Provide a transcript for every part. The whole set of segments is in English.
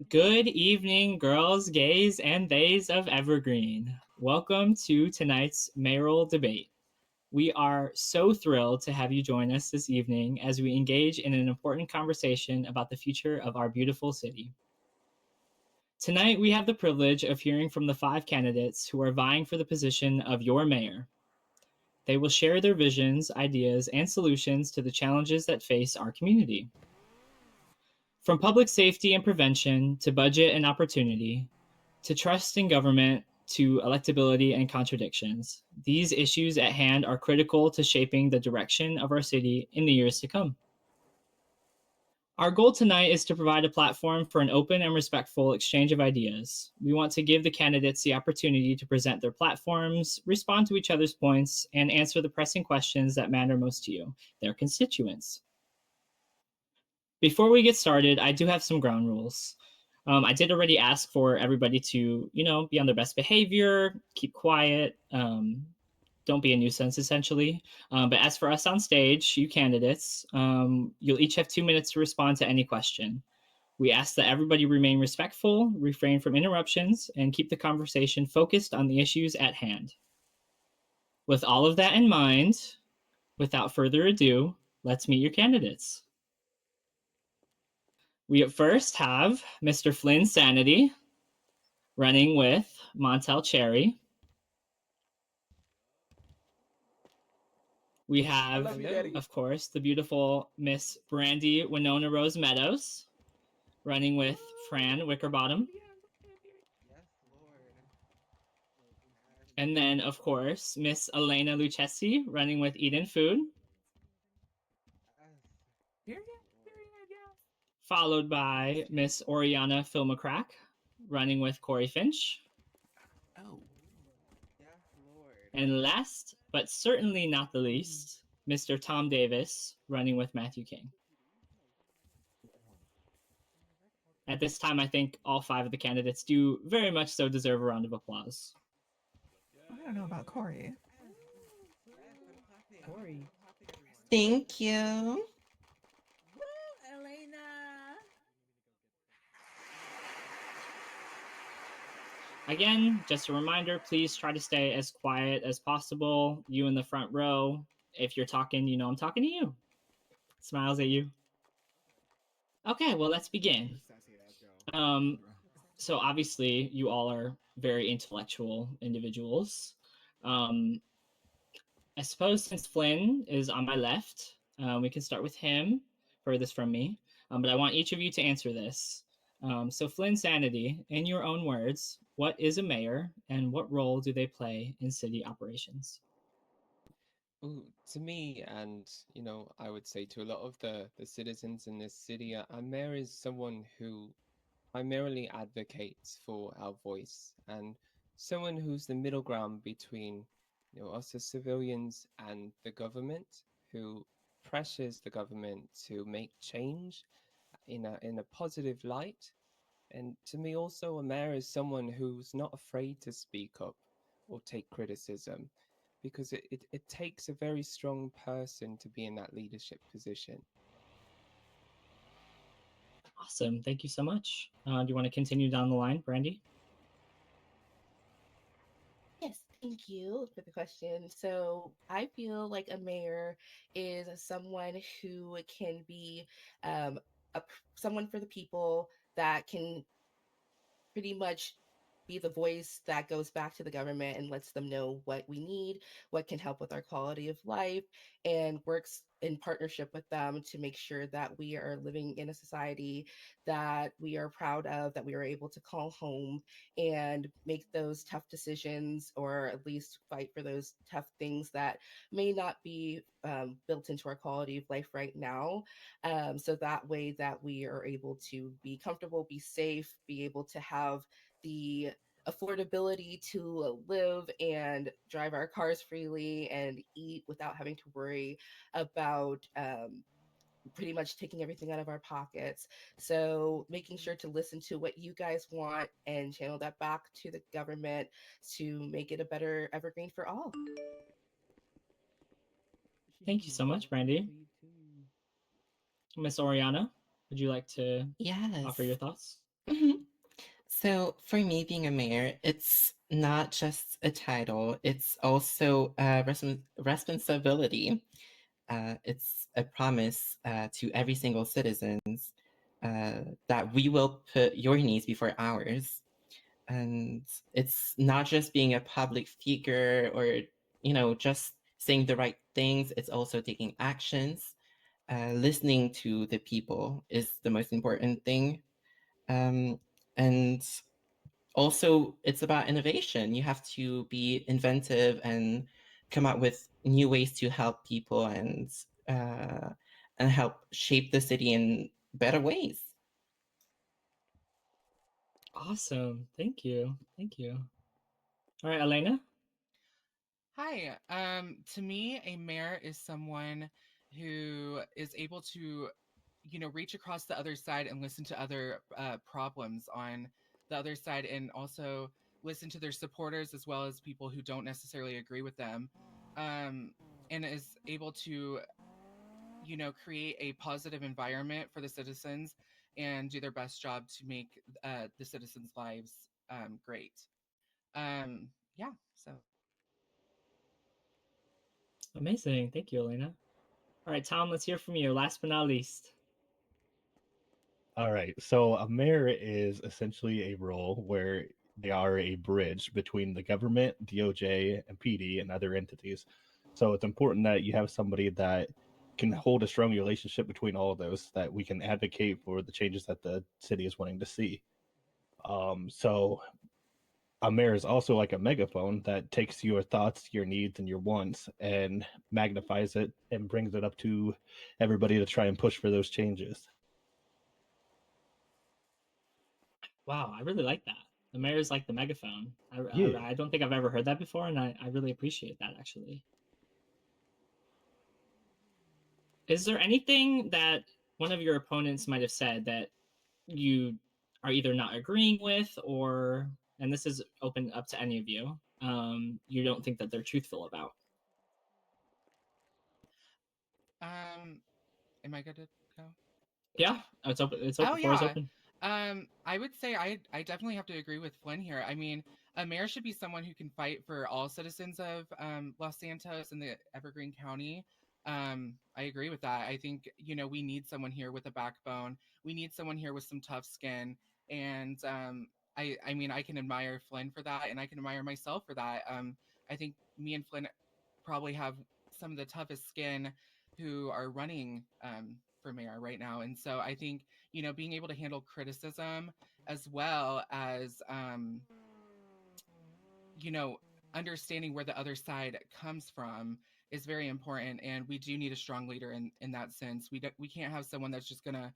Good evening, girls, gays, and theys of Evergreen. Welcome to tonight's mayoral debate. We are so thrilled to have you join us this evening as we engage in an important conversation about the future of our beautiful city. Tonight, we have the privilege of hearing from the 5 candidates who are vying for the position of your mayor. They will share their visions, ideas, and solutions to the challenges that face our community. From public safety and prevention to budget and opportunity, to trust in government to electability and contradictions, these issues at hand are critical to shaping the direction of our city in the years to come. Our goal tonight is to provide a platform for an open and respectful exchange of ideas. We want to give the candidates the opportunity to present their platforms, respond to each other's points, and answer the pressing questions that matter most to you, their constituents. Before we get started, I do have some ground rules. I did already ask for everybody to, be on their best behavior, keep quiet, don't be a nuisance, essentially. But as for us on stage, you candidates, you'll each have 2 minutes to respond to any question. We ask that everybody remain respectful, refrain from interruptions, and keep the conversation focused on the issues at hand. With all of that in mind, without further ado, let's meet your candidates. We at first have Mr. Flynn Sanity running with Montel Cherry. We have, of course, the beautiful Miss Brandy Winona Rose Meadows running with Fran Wickerbottom. And then, of course, Miss Elena Lucchesi running with Eden Food. Followed by Miss Oriana Filmacrack running with Corey Finch. And last, but certainly not the least, Mr. Tom Davis running with Matthew King. At this time, I think all 5 of the candidates do very much so deserve a round of applause. I don't know about Corey. Thank you. Elena. Again, just a reminder, please try to stay as quiet as possible. You in the front row, if you're talking, I'm talking to you. Smiles at you. Okay, well, let's begin. So obviously, you all are very intellectual individuals. I suppose since Flynn is on my left, we can start with him, furthest from me. But I want each of you to answer this. So Flynn Sanity, in your own words, what is a mayor and what role do they play in city operations? Ooh, to me, and I would say to a lot of the citizens in this city, a mayor is someone who primarily advocates for our voice and someone who's the middle ground between us as civilians and the government, who pressures the government to make change in a positive light. And to me, also, a mayor is someone who's not afraid to speak up or take criticism, because it takes a very strong person to be in that leadership position. Awesome. Thank you so much. Do you want to continue down the line, Brandy? Yes, thank you for the question. So I feel like a mayor is someone who can be a, someone for the people that can pretty much be the voice that goes back to the government and lets them know what we need, what can help with our quality of life, and works in partnership with them to make sure that we are living in a society that we are proud of, that we are able to call home and make those tough decisions, or at least fight for those tough things that may not be built into our quality of life right now. So that way that we are able to be comfortable, be safe, be able to have the affordability to live and drive our cars freely and eat without having to worry about pretty much taking everything out of our pockets. So making sure to listen to what you guys want and channel that back to the government to make it a better evergreen for all. Thank you so much, Brandy. Miss Oriana, would you like to Yes. offer your thoughts? Mhm. So for me, being a mayor, it's not just a title, it's also a responsibility. It's a promise to every single citizens that we will put your needs before ours. And it's not just being a public figure or, just saying the right things. It's also taking actions. Listening to the people is the most important thing. Um, and also, it's about innovation. You have to be inventive and come up with new ways to help people and help shape the city in better ways. Awesome. Thank you. Thank you. All right, Elena. Hi. To me, a mayor is someone who is able to, reach across the other side and listen to other problems on the other side, and also listen to their supporters as well as people who don't necessarily agree with them, um, and is able to, create a positive environment for the citizens and do their best job to make the citizens' lives great. Yeah. So. Amazing. Thank you, Elena. All right, Tom, let's hear from you. Last but not least. All right. So a mayor is essentially a role where they are a bridge between the government, DOJ, and PD and other entities. So it's important that you have somebody that can hold a strong relationship between all of those, that we can advocate for the changes that the city is wanting to see. So a mayor is also like a megaphone that takes your thoughts, your needs, and your wants and magnifies it and brings it up to everybody to try and push for those changes. Wow, I really like that. The mayor's like the megaphone. Yeah. I don't think I've ever heard that before, and I really appreciate that actually. Is there anything that one of your opponents might have said that you are either not agreeing with, or, and this is open up to any of you, you don't think that they're truthful about? Um, am I good to go? Yeah, it's open. It's Oh open. Floor is yeah. open. I would say I definitely have to agree with Flynn here. I mean, a mayor should be someone who can fight for all citizens of Los Santos and the Evergreen County. I agree with that. I think, we need someone here with a backbone. We need someone here with some tough skin. And I mean, I can admire Flynn for that, and I can admire myself for that. I think me and Flynn probably have some of the toughest skin who are running for mayor right now. And so I think, being able to handle criticism as well as, you know, understanding where the other side comes from is very important. And we do need a strong leader in that sense. We can't have someone that's just gonna,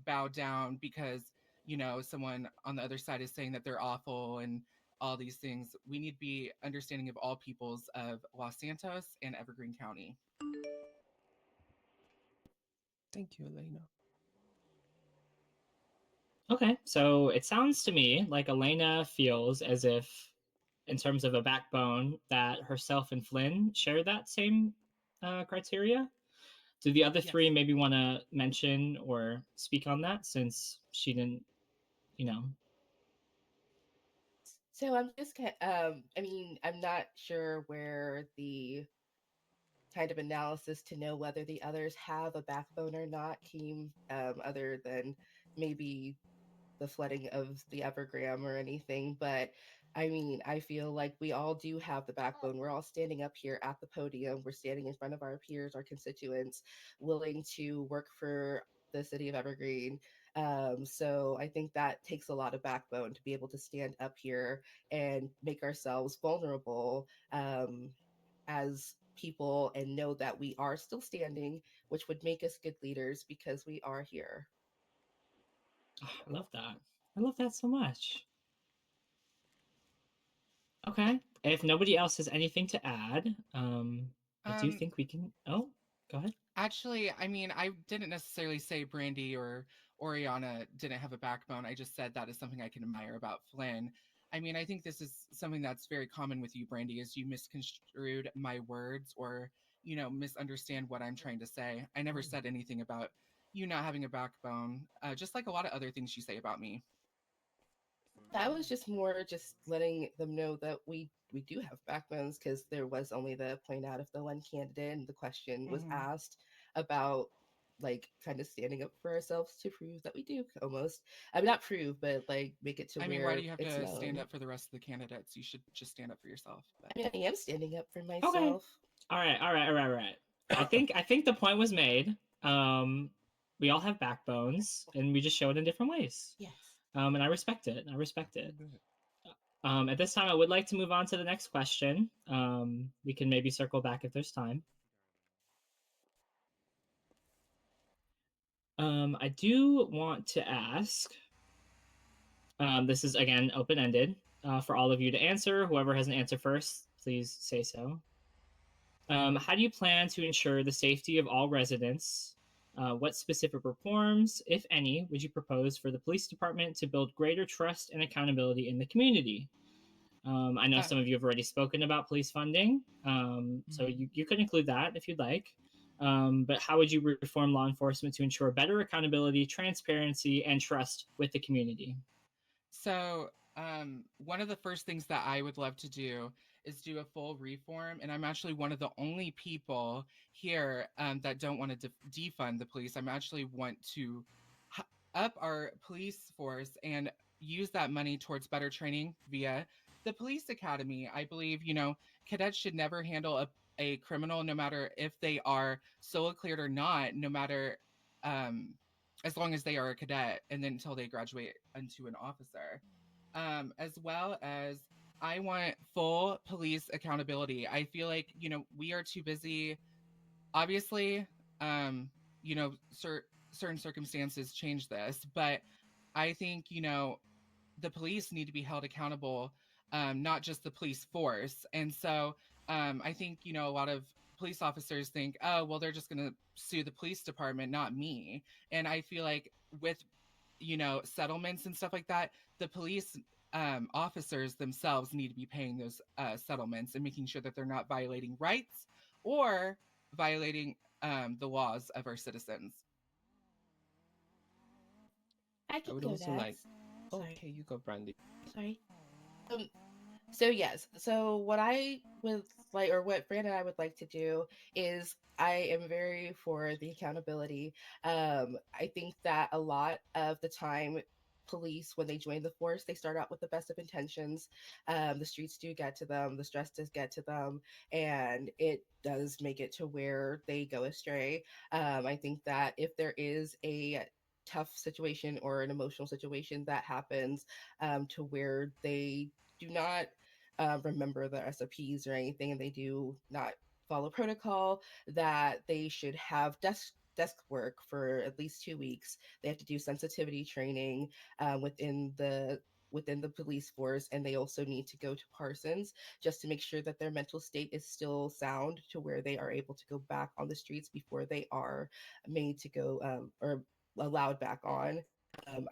bow down because, someone on the other side is saying that they're awful and all these things. We need to be understanding of all peoples of Los Santos and Evergreen County. Thank you, Elena. Okay, so it sounds to me like Elena feels as if, in terms of a backbone, that herself and Flynn share that same criteria. Do the other Yes. three maybe want to mention or speak on that, since she didn't, you know? So I'm just I mean, I'm not sure where the kind of analysis to know whether the others have a backbone or not came, other than maybe the flooding of the Evergram or anything. But I mean, I feel like we all do have the backbone. We're all standing up here at the podium. We're standing in front of our peers, our constituents, willing to work for the city of Evergreen. So I think that takes a lot of backbone to be able to stand up here and make ourselves vulnerable, as people, and know that we are still standing, which would make us good leaders because we are here. Oh, I love that. I love that so much. Okay, if nobody else has anything to add, I do Um, think we can. Oh, go ahead. Actually, I mean, I didn't necessarily say Brandy or Oriana didn't have a backbone. I just said that is something I can admire about Flynn. I mean, I think this is something that's very common with you, Brandy, is you misconstrued my words or, misunderstand what I'm trying to say. I never said anything about you not having a backbone, just like a lot of other things you say about me. That was just more just letting them know that we do have backbones, because there was only the point out of the one candidate, and the question was Hmm. asked about like kind of standing up for ourselves to prove that we do almost. I mean, not prove, but like make it to I mean, why do where you have it's to stand known. up for the rest of the candidates? You should just stand up for yourself. But I mean, I am standing up for Okay. myself. All right. All right. All right. All right. I think the point was made. Um, we all have backbones, and we just show it in different ways. Yes. And I respect it. I respect it. Good. At this time, I would like to move on to the next question. We can maybe circle back if there's time. I do want to ask. This is again open ended for all of you to answer. Whoever has an answer first, please say so. How do you plan to ensure the safety of all residents? What specific reforms, if any, would you propose for the police department to build greater trust and accountability in the community? I know uh, some of you have already spoken about police funding, so mhm. you could include that if you'd like. But how would you reform law enforcement to ensure better accountability, transparency, and trust with the community? So, one of the first things that I would love to do is do a full reform. And I'm actually one of the only people here that don't want to defund the police. I'm actually want to h- up our police force and use that money towards better training via the police academy. I believe, cadets should never handle a criminal, no matter if they are solo cleared or not, no matter um, as long as they are a cadet and then until they graduate into an officer. As well as I want full police accountability. I feel like, we are too busy. Obviously, um, certain circumstances change this, but I think, the police need to be held accountable, not just the police force. And so I think, a lot of police officers think, oh, well, they're just going to sue the police department, not me. And I feel like with, settlements and stuff like that, the police officers themselves need to be paying those settlements and making sure that they're not violating rights or violating the laws of our citizens. I I can would go also like. next. Oh, Sorry. okay, you go, Brandy. Sorry. Um, So yes, so what I would like, or what Fran and I would like to do is, I am very for the accountability. I think that a lot of the time, police, when they join the force, they start out with the best of intentions. The streets do get to them, the stress does get to them, and it does make it to where they go astray. I think that if there is a tough situation or an emotional situation that happens, to where they do not remember the SOPs or anything, and they do not follow protocol, that they should have desk work for at least 2 weeks. They have to do sensitivity training within the police force, and they also need to go to Parsons just to make sure that their mental state is still sound to where they are able to go back on the streets before they are made to go, or allowed back on.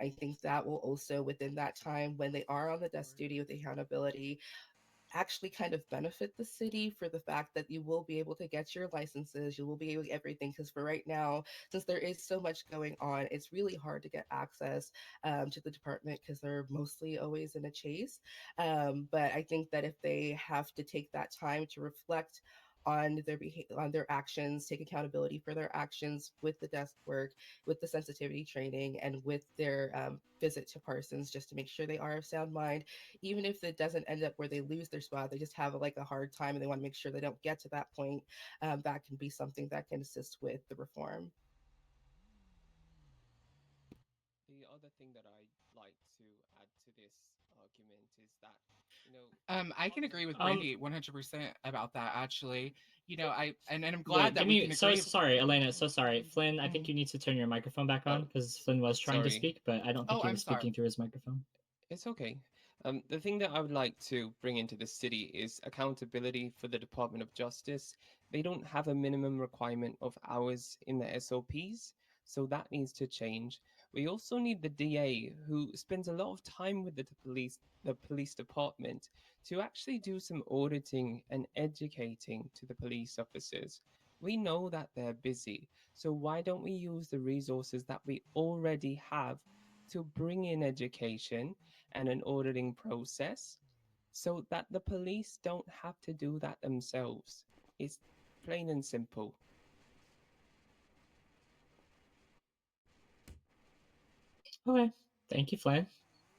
I think that will also, within that time when they are on the desk duty with accountability, actually kind of benefit the city, for the fact that you will be able to get your licenses, you will be able to get everything. Because for right now, since there is so much going on, it's really hard to get access to the department, because they're mostly always in a chase. But I think that if they have to take that time to reflect on on their actions, take accountability for their actions with the desk work, with the sensitivity training, and with their visit to Parsons, just to make sure they are of sound mind, even if it doesn't end up where they lose their spot, they just have like a hard time and they want to make sure they don't get to that point. That can be something that can assist with the reform. The other thing that I like to add to this argument is that, you know, I can part of agree with Um, Brandy 100% about that. Actually, and I'm glad Wait, that give we me. can So agree. sorry, Elena. So sorry, Flynn. I think Mhm. you need to turn your microphone back on oh, because Flynn was trying to sorry, speak, but I don't think Oh, he I'm was sorry. speaking through his microphone. it's okay. The thing that I would like to bring into the city is accountability for the Department of Justice. They don't have a minimum requirement of hours in the SOPs, so that needs to change. We also need the DA, who spends a lot of time with the police department, to actually do some auditing and educating to the police officers. We know that they're busy, so why don't we use the resources that we already have to bring in education and an ordering process so that the police don't have to do that themselves. It's plain and simple. Okay. Thank you, Flynn.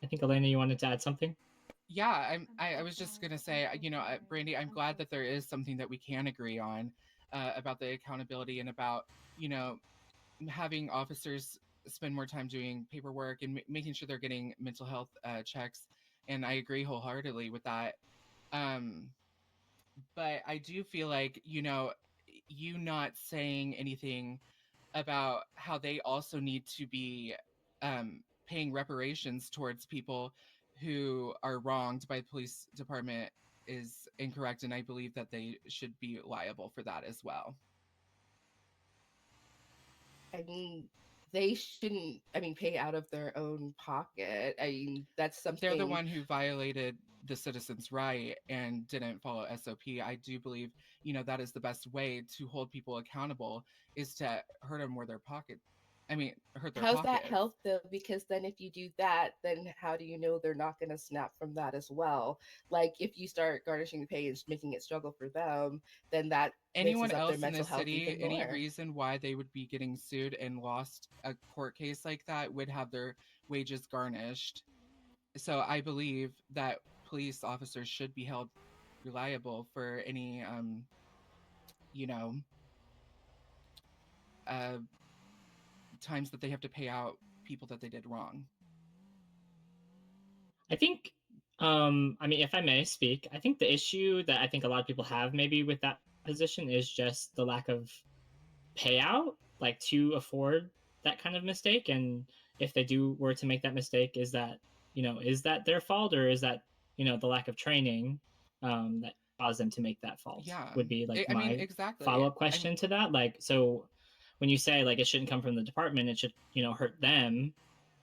I think Elena, you wanted to add something? Yeah, I was just gonna say, Brandy, I'm glad that there is something that we can agree on about the accountability and about you know having officers spend more time doing paperwork and making sure they're getting mental health checks. And I agree wholeheartedly with that. Um, but I do feel like you not saying anything about how they also need to be paying reparations towards people who are wronged by the police department is incorrect, and I believe that they should be liable for that as well. I mean, they shouldn't, I mean, pay out of their own pocket. I mean, that's They're the something. one who violated the citizens' right and didn't follow SOP. I do believe, that is the best way to hold people accountable is to hurt them where their pocket, hurt their How's that pockets. help though? Because then if you do that, then how do you know they're not going to snap from that as well? Like if you start garnishing pay and making it struggle for them, then that Anyone mixes up their else in mental this health city, even any more. reason why they would be getting sued and lost a court case like that would have their wages garnished. So I believe that police officers should be held reliable for any you know uh times that they have to pay out people that they did wrong. I think, I mean, if I may speak, I think the issue that I think a lot of people have maybe with that position is just the lack of payout, like to afford that kind of mistake. And if they do were to make that mistake, is that their fault, or is that the lack of training that caused them to make that fault? Yeah. Would be like I mean, my exactly. follow up question to that. Like, so when you say like it shouldn't come from the department, it should hurt them.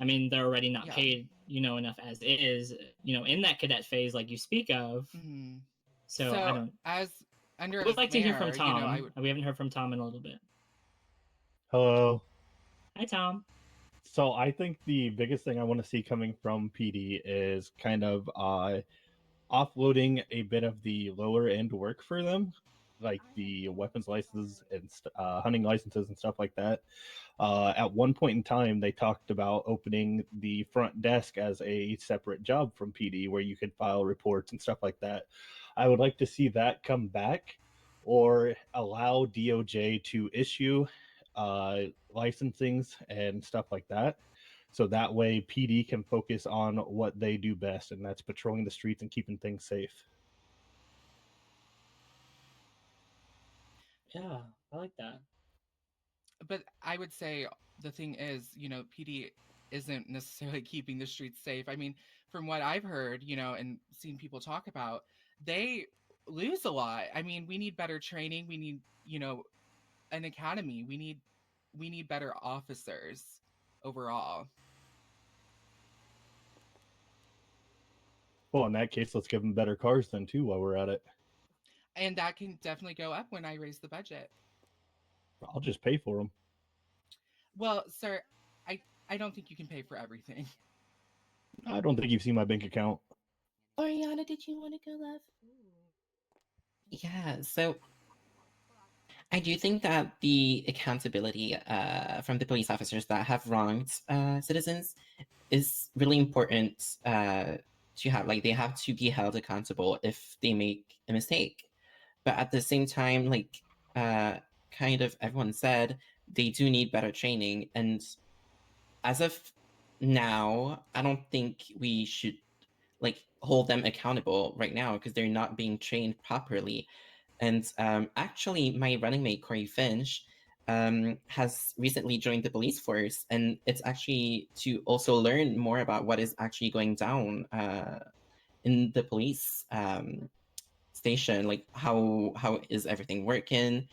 I mean, they're already not Yeah. paid enough as is in that cadet phase like you speak of. Hmm. So I So don't. as under I would as like to hear from mayor, I Tom. would. We haven't heard from Tom in a little bit. Hello. Hi, Tom. So I think the biggest thing I want to see coming from PD is kind of offloading a bit of the lower end work for them, like the weapons licenses and hunting licenses and stuff like that. At one point in time, they talked about opening the front desk as a separate job from PD where you could file reports and stuff like that. I would like to see that come back or allow DOJ to issue licensings and stuff like that. So that way PD can focus on what they do best, and that's patrolling the streets and keeping things safe. Yeah, I like that. But I would say the thing is, PD isn't necessarily keeping the streets safe. I mean, from what I've heard, and seen people talk about, they lose a lot. I mean, we need better training. We need, an academy. We need better officers overall. Well, in that case, let's give them better cars then too while we're at it. And that can definitely go up when I raise the budget. I'll just pay for them. Well, sir, I don't think you can pay for everything. I don't think you've seen my bank account. Oriana, did you want to go, love? Yeah, so I do think that the accountability from the police officers that have wronged citizens is really important to have. Like, they have to be held accountable if they make a mistake. But at the same time, like kind of everyone said, they do need better training. And as of now, I don't think we should like hold them accountable right now because they're not being trained properly. And actually, my running mate Corey Finch has recently joined the police force, and it's actually to also learn more about what is actually going down in the police station. Like how is everything working,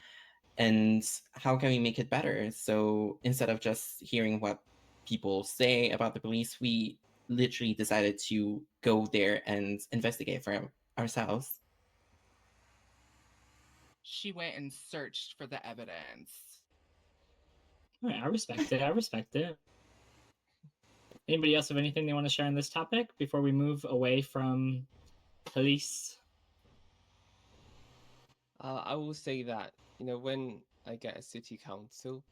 and how can we make it better? So instead of just hearing what people say about the police, we literally decided to go there and investigate for ourselves. She went and searched for the evidence. All right, I respect it. I respect it. Anybody else have anything they want to share on this topic before we move away from police? I will say that, when I get a city council,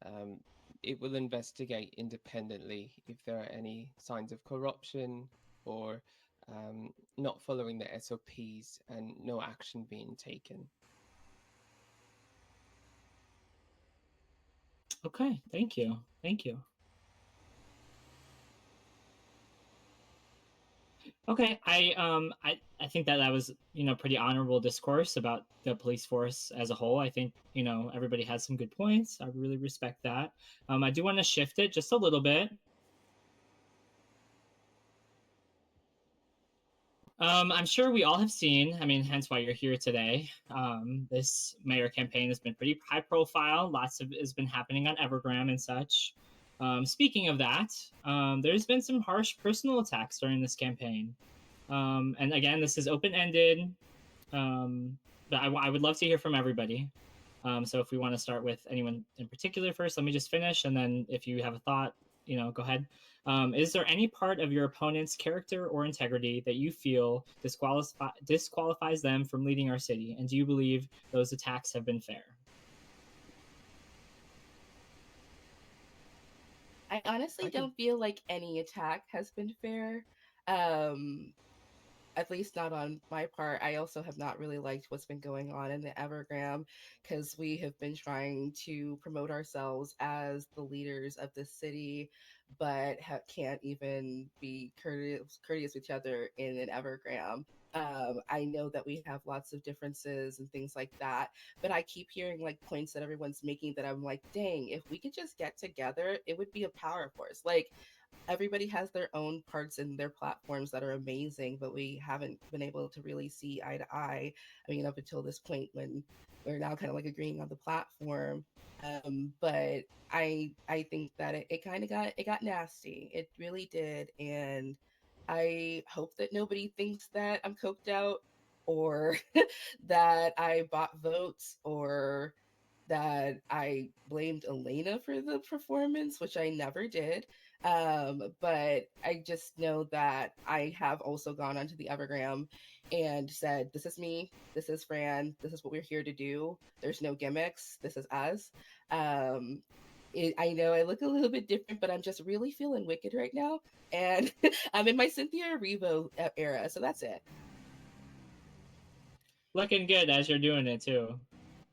um, it will investigate independently if there are any signs of corruption or not following the SOPs and no action being taken. Okay, thank you. Thank you. Okay, I think that was pretty honorable discourse about the police force as a whole. I think everybody has some good points. I really respect that. I do want to shift it just a little bit. I'm sure we all have seen, I mean, hence why you're here today. This mayor campaign has been pretty high profile. Lots of has been happening on Evergram and such. Speaking of that, there's been some harsh personal attacks during this campaign. And again, this is open ended. But I would love to hear from everybody. So if we want to start with anyone in particular first, let me just finish, and then if you have a thought, go ahead. Is there any part of your opponent's character or integrity that you feel disqualifies them from leading our city? And do you believe those attacks have been fair? I honestly don't feel like any attack has been fair. Um, at least not on my part. I also have not really liked what's been going on in the Evergram because we have been trying to promote ourselves as the leaders of the city, but can't even be courteous with each other in an Evergram. I know that we have lots of differences and things like that, but I keep hearing like points that everyone's making that I'm like, dang, if we could just get together, it would be a power force. Like, everybody has their own parts in their platforms that are amazing, but we haven't been able to really see eye to eye. I mean, up until this point when we're now kind of like agreeing on the platform. But I think that it kind of got nasty. It really did, and I hope that nobody thinks that I'm coked out or that I bought votes or that I blamed Elena for the performance, which I never did. But I just know that I have also gone onto the Evergram and said, this is me, this is Fran, this is what we're here to do. There's no gimmicks, this is us. Um, I know I look a little bit different, but I'm just really feeling wicked right now. And I'm in my Cynthia Erivo era, so that's it. Looking good as you're doing it too.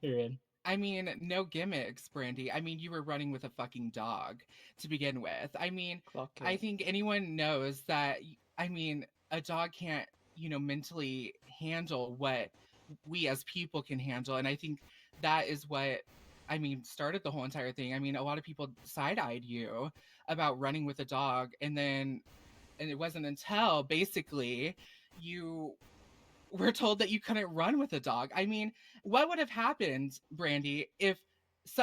Period. I mean, no gimmicks, Brandy. I mean, you were running with a fucking dog to begin with. I mean, Clock I it. think anyone knows that, I mean, a dog can't, mentally handle what we as people can handle. And I think that is what, I mean, started the whole entire thing. I mean, a lot of people side eyed you about running with a dog. And it wasn't until basically you we're told that you couldn't run with a dog. I mean, what would have happened, Brandy, if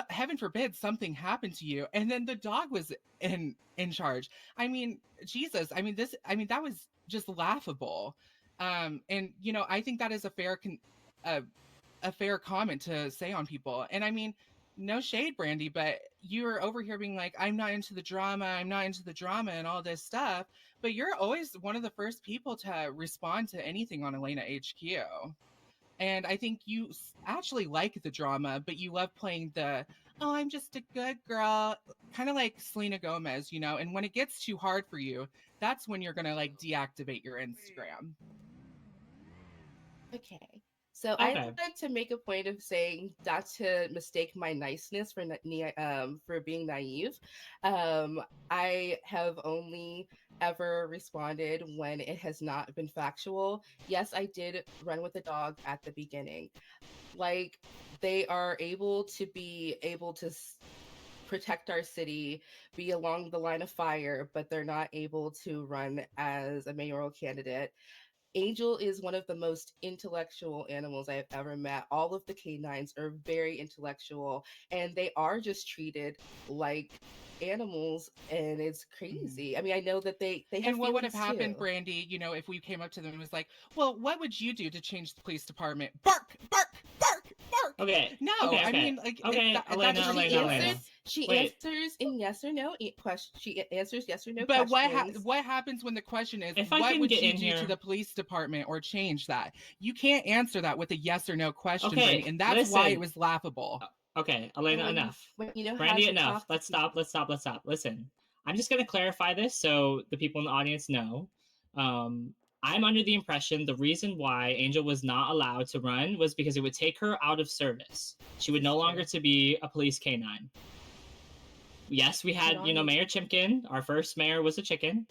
heaven forbid something happened to you and then the dog was in charge? I mean, Jesus. I mean, that was just laughable. And I think that is a fair comment to say on people. And I mean, no shade, Brandy, but you're over here being like, I'm not into the drama, and all this stuff. But you're always one of the first people to respond to anything on Elena HQ. And I think you actually like the drama, but you love playing oh, I'm just a good girl, kind of like Selena Gomez, And when it gets too hard for you, that's when you're going to like deactivate your Instagram. Okay. So I Okay. like to make a point of saying not to mistake my niceness for being naive. I have only ever responded when it has not been factual. Yes, I did run with the dog at the beginning. Like, they are able to protect our city, be along the line of fire, but they're not able to run as a mayoral candidate. Angel is one of the most intellectual animals I have ever met. All of the canines are very intellectual and they are just treated like animals, and it's crazy. I mean, I know that they have And what would have feelings happened, too. Brandy, if we came up to them and was like, well, what would you do to change the police department? Bark, bark, bark, bark. Okay. No, Okay. I Okay. mean, like, Okay. that's Elena. She Elena. answered ridiculous. Elena. She Wait. answers in yes or no question. She answers yes or no But questions. what happens when the question is, If I what can would get you in do here. to the police department or change that? You can't answer that with a yes or no question, Okay, Brandy, and that's why listen. it was laughable. Okay, And Elena, when enough. when you know how Brandy, to enough. talk to Let's stop. people. Let's stop. Listen, I'm just gonna clarify this so the people in the audience know. I'm under the impression the reason why Angel was not allowed to run was because it would take her out of service. She would This no is longer true. to be a police canine. Yes, we Good had, on you. Mayor Chimkin. Our first mayor was a chicken.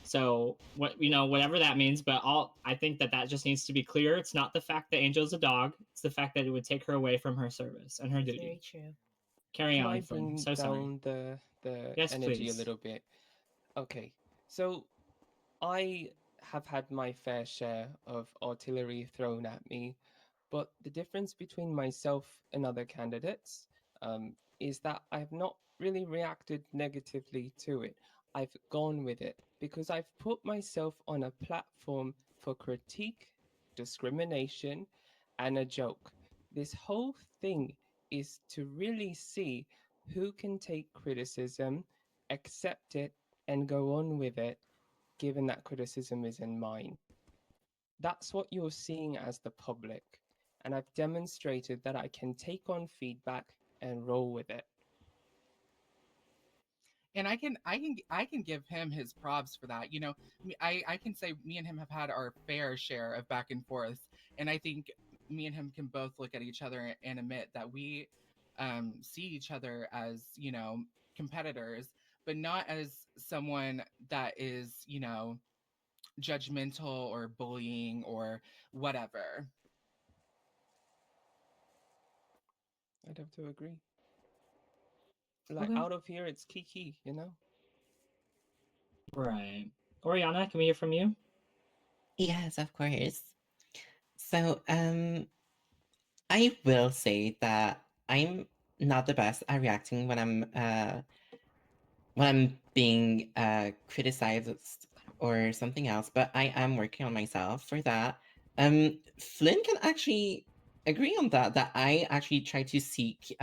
So whatever that means, but I think that just needs to be clear. It's not the fact that Angel's a dog. It's the fact that it would take her away from her service and her That's duty. very true. Carry Can on, I Flynn. bring So sorry. down the Yes, energy a please. little bit? Okay. So I have had my fair share of artillery thrown at me, but the difference between myself and other candidates is that I have not really reacted negatively to it. I've gone with it because I've put myself on a platform for critique, discrimination, and a joke. This whole thing is to really see who can take criticism, accept it, and go on with it, given that criticism is in mind. That's what you're seeing as the public. And I've demonstrated that I can take on feedback and roll with it. And I can give him his props for that. I can say me and him have had our fair share of back and forth, and I think me and him can both look at each other and admit that we see each other as competitors, but not as someone that is judgmental or bullying or whatever. I'd have to agree. Like Okay. out of here, it's Kiki, you know? Right. Oriana, can we hear from you? Yes, of course. So, I will say that I'm not the best at reacting when I'm being criticized or something else, but I am working on myself for that. Flynn can actually agree on that I actually try to seek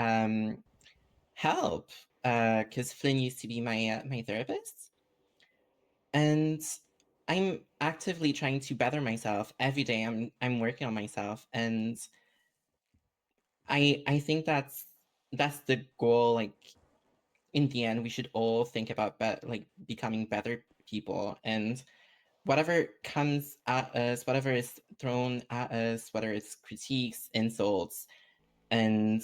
help because Flynn used to be my therapist, and I'm actively trying to better myself every day. I'm working on myself, and I think that's the goal. Like in the end, we should all think about like becoming better people, and whatever comes at us, whatever is thrown at us, whether it's critiques, insults, and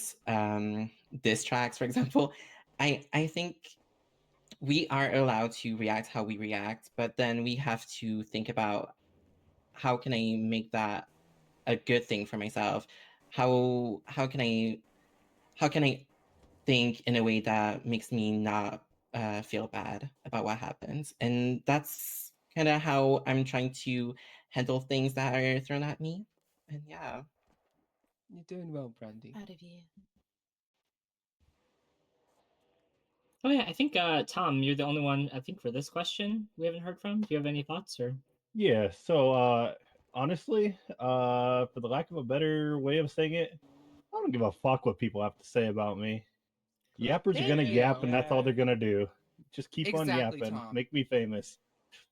diss tracks, for example, I think we are allowed to react how we react, but then we have to think about how can I make that a good thing for myself? How can I think in a way that makes me not feel bad about what happens? And that's kind of how I'm trying to handle things that are thrown at me. And yeah. You're doing well, Brandy. Out of you. Oh yeah, I think Tom, you're the only one I think for this question we haven't heard from. Do you have any thoughts or? Yeah, so honestly, for the lack of a better way of saying it, I don't give a fuck what people have to say about me. Yappers are Thank gonna yap, you. and that's all they're gonna do. Just keep on Exactly, yapping, Tom. make me famous.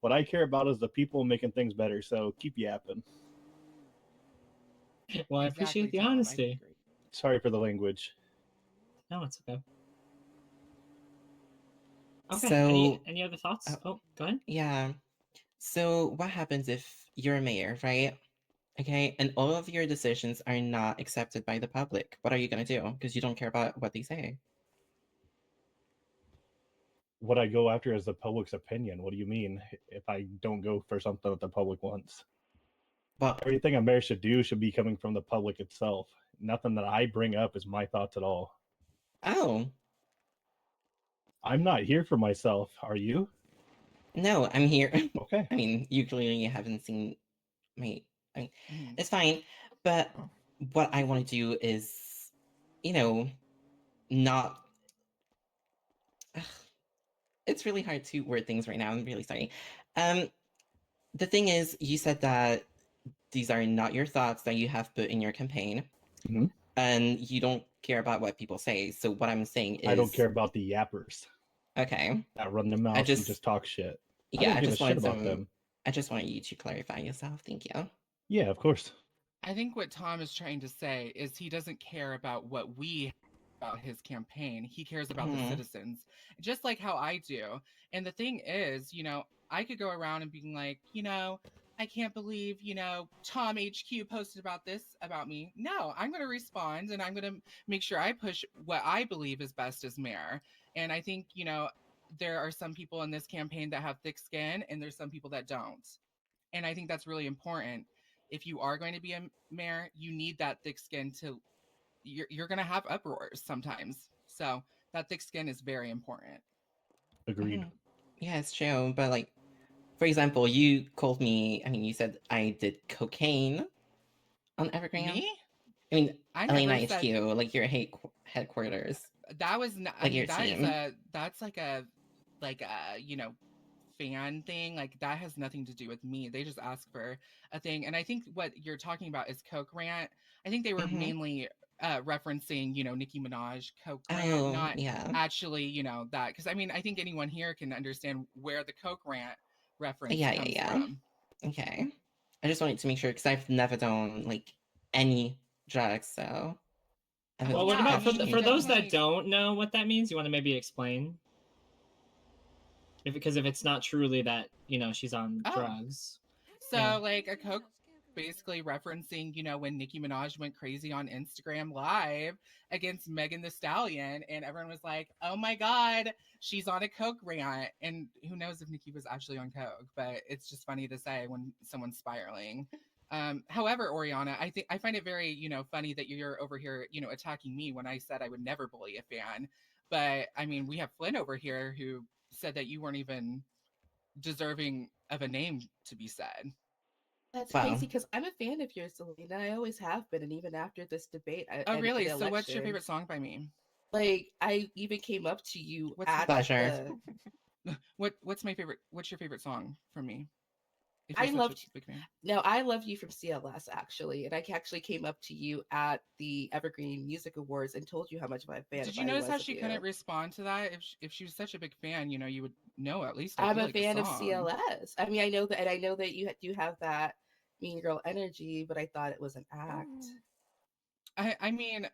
What I care about is the people making things better. So keep yapping. Well, I Exactly, appreciate the Tom. I honesty. agree. Sorry for the language. No, it's okay. Okay. Any So, any other thoughts? uh, Oh, go ahead. yeah. So, what happens if you're a mayor, right? Okay, and all of your decisions are not accepted by the public? What are you gonna do? Because you don't care about what they say. What I go after is the public's opinion. What do you mean if I don't go for something that the public wants? Well, Everything a mayor should do should be coming from the public itself. Nothing that I bring up is my thoughts at all. oh, I'm not here for myself. Are you? no, I'm here. Okay. I mean, you clearly haven't seen my. I mean, Mhm. it's fine. But what I want to do is, you know, not. Ugh, it's really hard to word things right now. I'm really sorry. Um, the thing is, you said that these are not your thoughts that you have put in your campaign, Mhm. and you don't care about what people say. So what I'm saying I don't is, care about the yappers okay, that run their I mouths and just, just talk shit. I yeah, don't give a shit about them. I just wanted you to clarify yourself. Thank you. Yeah, of course. I think what Tom is trying to say is he doesn't care about what we about his campaign. He cares about the Mm, citizens, just like how I do. And the thing is, I could go around and being like, I can't believe, Tom HQ posted about this about me. No, I'm going to respond and I'm going to make sure I push what I believe is best as mayor. And I think, there are some people in this campaign that have thick skin and there's some people that don't. And I think that's really important. If you are going to be a mayor, you need that thick skin to you're going to have uproars sometimes. So that thick skin is very important. Agreed. mhm. Yeah, it's true. But like, for example, you called me. I mean, you said I did cocaine on Evergreen. Me? I mean, I Elena never said HQ, like your headquarters, that was not, I like mean your that is team. that's like a fan thing. Like that has nothing to do with me. They just ask for a thing. And I think what you're talking about is Coke Rant. I think they were Hmm. mainly referencing, Nicki Minaj Coke Rant, Oh, not yeah. actually, that, because I mean I think anyone here can understand where the Coke Rant reference Yeah, yeah, comes yeah. from. Okay. I just wanted to make sure because I've never done like any drugs, so I Oh Well, would what yeah, I about mean you for those appreciate. that definitely. don't know what that means? You want to maybe explain? Because if it's not truly that, she's on Oh, drugs. Yeah. so like a Coke basically referencing, when Nicki Minaj went crazy on Instagram Live against Megan the Stallion, and everyone was like, "Oh my God, she's on a Coke rant." And who knows if Nicki was actually on Coke, but it's just funny to say when someone's spiraling. However, Oriana, I find it very, funny that you're over here, attacking me when I said I would never bully a fan. But I mean, we have Flynn over here who said that you weren't even deserving of a name to be said. That's crazy Well, because I'm a fan of yours, Selena. I always have been, and even after this debate Oh, and really? the So, what's your favorite elections, song by me? like I even came up to you What's at pleasure. the. what's my favorite? What's your favorite song from me? If you're I such a loved. big fan. No, I loved you from CLS actually, and I actually came up to you at the Evergreen Music Awards and told you how much of a fan Did of you I notice how was of she couldn't you. respond to that? If she was such a big fan, you would know at least I I'm feel a like the fan of song. CLS. I mean, I know that, and I know that you do have that mean girl energy, but I thought it was an act. I mean,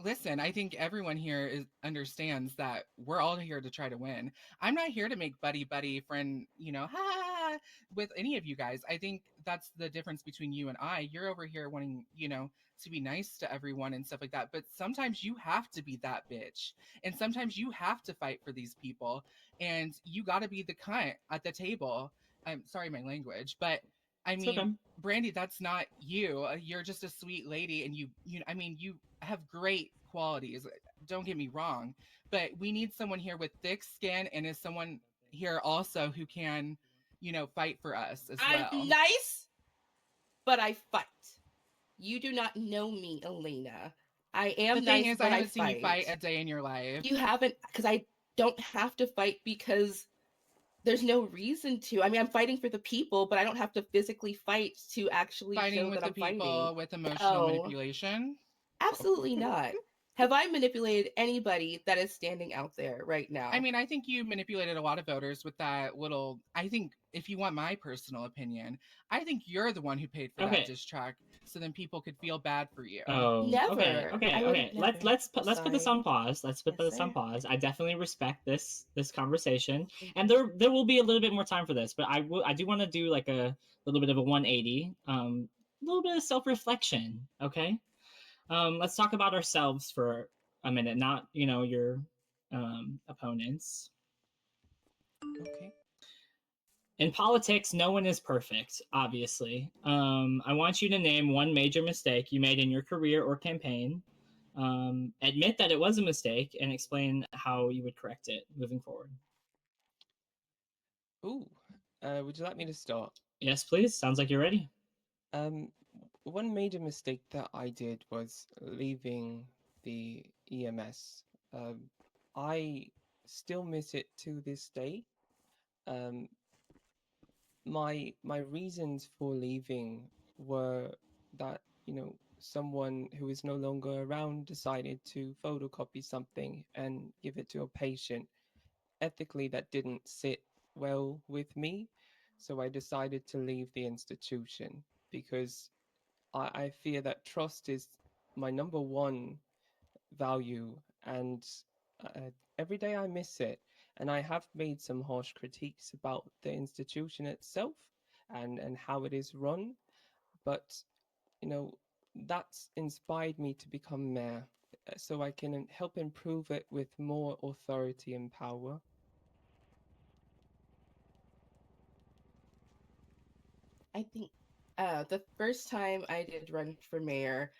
listen, I think everyone here understands that we're all here to try to win. I'm not here to make buddy buddy friend, ha, with any of you guys. I think that's the difference between you and I. You're over here wanting, to be nice to everyone and stuff like that. But sometimes you have to be that bitch. And sometimes you have to fight for these people. And you got to be the cunt at the table. I'm sorry, my language, but I It's mean, okay. Brandy, that's not you. You're just a sweet lady, and I mean, you have great qualities. Don't get me wrong, but we need someone here with thick skin, and is someone here also who can, fight for us as I'm well. nice, but I fight. You do not know me, Elena. I The am thing nice, is, I but I haven't seen you fight. fight a day in your life. You haven't, because I don't have to fight because there's no reason to. I mean, I'm fighting for the people, but I don't have to physically fight to actually Fighting show with that the I'm fighting. people with emotional No, manipulation. absolutely not. Have I manipulated anybody that is standing out there right I now? mean, I think you manipulated a lot of voters with that little. I think if you want my personal opinion, I think you're the one who paid for that Okay. diss track, so then people could feel bad for you. Oh, okay, Never. okay, I would have okay. never. I'm Let's put this sorry. on pause. Let's put Yes, this on sir. pause. I definitely respect this conversation, Thank and you. there will be a little bit more time for this, but I do want to do like a little bit of a 180, a little bit of self reflection. Okay, let's talk about ourselves for a minute, not your opponents. Okay. In politics, no one is perfect, obviously. I want you to name one major mistake you made in your career or campaign. Admit that it was a mistake and explain how you would correct it moving forward. Ooh, would you like me to start? Yes, please. Sounds like you're ready. One major mistake that I did was leaving the EMS. I still miss it to this day. Um, my reasons for leaving were that, someone who is no longer around decided to photocopy something and give it to a patient. Ethically, that didn't sit well with me. So I decided to leave the institution because I fear that trust is my number one value. And every day I miss it. And I have made some harsh critiques about the institution itself and how it is run. But you know, that's inspired me to become mayor so I can help improve it with more authority and power. I think the first time I did run for mayor,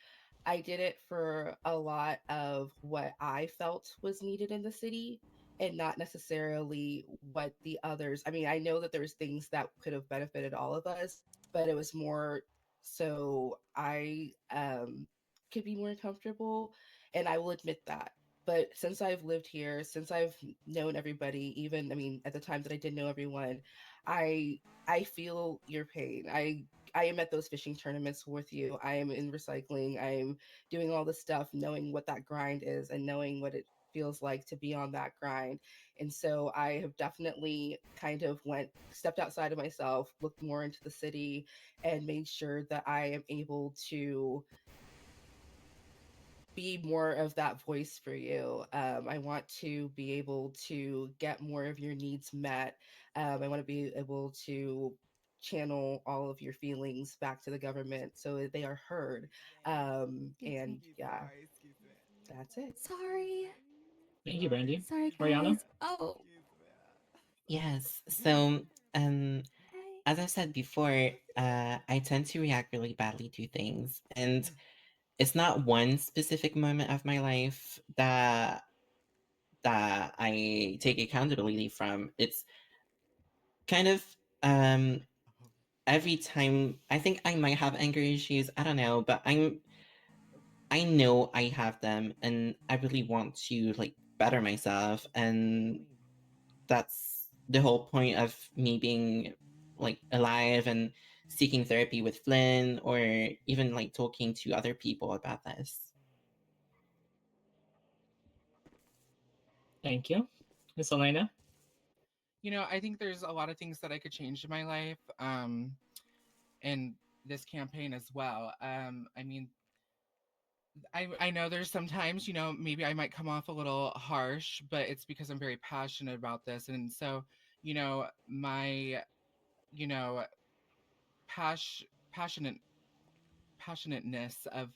I did it for a lot of what I felt was needed in the city and not necessarily what the others. I mean, I know that there's things that could have benefited all of us, but it was more so I could be more comfortable, and I will admit that. But since I've lived here, since I've known everybody, even I mean at the time that I did know everyone, I I feel your pain. I am at those fishing tournaments with you. I am in recycling. I'm doing all this stuff, knowing what that grind is and knowing what it feels like to be on that grind. And so I have definitely kind of stepped outside of myself, looked more into the city, and made sure that I am able to be more of that voice for you. I want to be able to get more of your needs met. I want to be able to channel all of your feelings back to the government so that they are heard. And Continue. yeah, Sorry, excuse me. that's it. Sorry. Thank you, Brandy. Sorry, Mariano? guys. Oh, Excuse me. Yes. So, hey. as I said before, I tend to react really badly to things, and it's not one specific moment of my life that I take accountability from. It's kind of um every time I think I might have anger issues. I don't know, but I know I have them, and I really want to like better myself, and that's the whole point of me being like alive and seeking therapy with Flynn, or even like talking to other people about this. Thank you. Miss Elena? I think there's a lot of things that I could change in my life, and this campaign as well. I mean, I know there's sometimes, maybe I might come off a little harsh, but it's because I'm very passionate about this. And so, my, you know, passionate passionateness of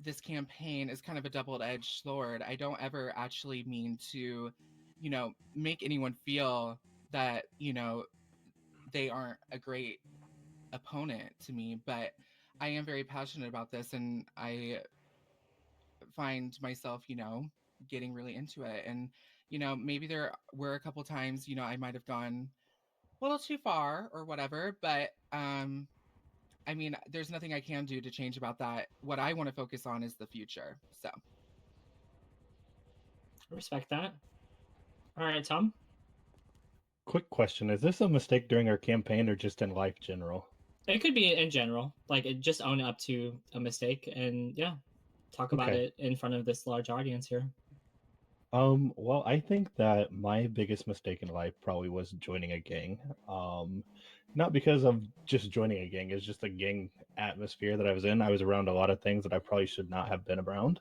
this campaign is kind of a double-edged sword. I don't ever actually mean to, make anyone feel that, they aren't a great opponent to me, but I am very passionate about this and I find myself, getting really into it. And, maybe there were a couple times, I might have gone a little too far or whatever, but I mean, there's nothing I can do to change about that. What I want to focus on is the future. So, I respect that. All right, Tom? Quick question: is this a mistake during our campaign or just in life general? It could be in general, like just own up to a mistake and yeah, talk about Okay. it in front of this large audience here. Well, I think that my biggest mistake in life probably was joining a gang. Not because of just joining a gang, it's just a gang atmosphere that I was in. I was around a lot of things that I probably should not have been around.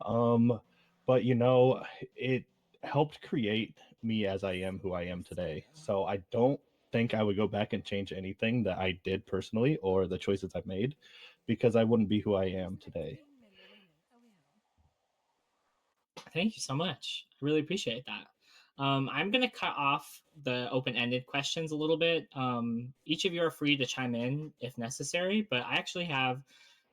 Um, but it helped create me as I am who I am today. So I don't think I would go back and change anything that I did personally or the choices I've made because I wouldn't be who I am today. Thank you so much. I really appreciate that. I'm going to cut off the open ended questions a little bit. Each of you are free to chime in if necessary, but I actually have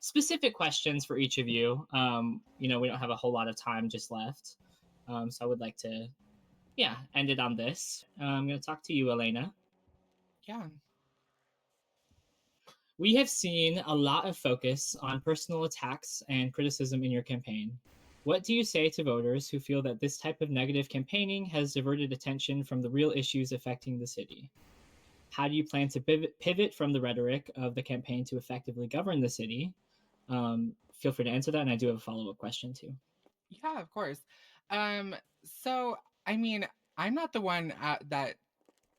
specific questions for each of you. We don't have a whole lot of time just left. So I would like to, yeah, end it on this. I'm going to talk to you, Elena. yeah. We have seen a lot of focus on personal attacks and criticism in your campaign. What do you say to voters who feel that this type of negative campaigning has diverted attention from the real issues affecting the city? How do you plan to pivot from the rhetoric of the campaign to effectively govern the city? feel free to answer that, and I do have a follow-up question too. Yeah, of course. So I mean, I'm not the one that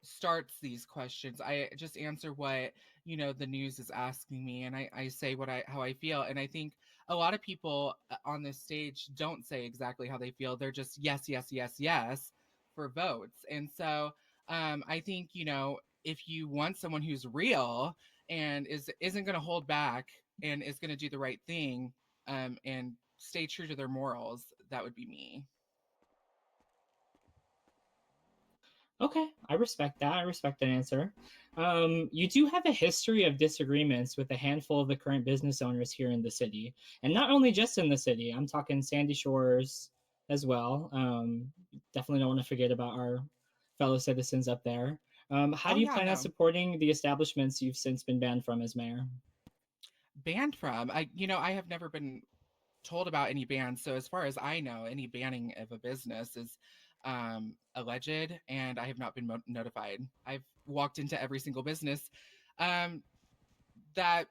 starts these questions. I just answer what, the news is asking me, and I say how I feel. And I think a lot of people on this stage don't say exactly how they feel. They're just yes, yes, yes, yes for votes. And so I think, if you want someone who's real and isn't going to hold back and is going to do the right thing, and stay true to their morals, that would be me. Okay, I respect that. I respect that answer. You do have a history of disagreements with a handful of the current business owners here in the city, and not only just in the city. I'm talking Sandy Shores as well. Definitely don't want to forget about our fellow citizens up there. How Oh do you yeah, plan on no. supporting the establishments you've since been banned from as mayor? Banned from. I have never been told about any bans. So as far as I know, any banning of a business is alleged, and I have not been notified. I've walked into every single business um, that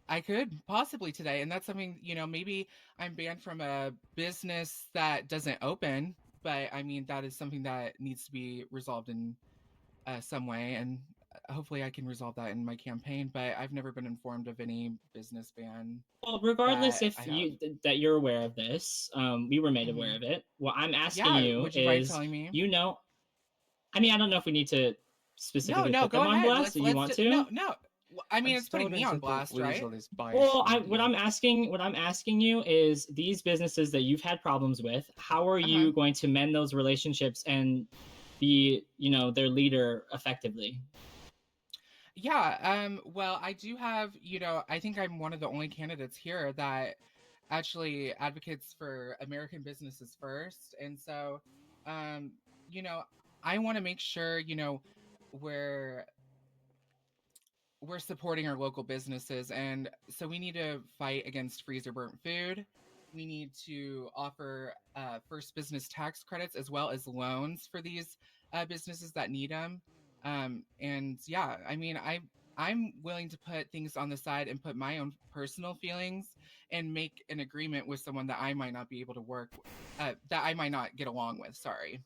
I could possibly today, and that's something, maybe I'm banned from a business that doesn't open, but I mean that is something that needs to be resolved in some way, and hopefully I can resolve that in my campaign. But I've never been informed of any business ban Well, regardless that if I have. that you're aware of this, we were made Hmm. aware of it. What I'm asking Yeah, you would you mind is, telling me? you know, I mean, I don't know if we need to No, specifically no, put go them on ahead. blast. Let's If you let's want do, to, no, no. I I mean, it's just don't putting want me him on to put blast, right? weasel his biased well, what media. I'm asking you is these businesses that you've had problems with. How are Uh-huh. you going to mend those relationships and be, their leader effectively? Yeah, well, I do have, I think I'm one of the only candidates here that actually advocates for American businesses first. And so, um, you know, I want to make sure, we're we're supporting our local businesses, and so we need to fight against freezer burnt food. We need to offer first business tax credits as well as loans for these businesses that need them. And yeah, I mean, I'm willing to put things on the side and put my own personal feelings and make an agreement with someone that I might not be able to that I might not get along with. Sorry.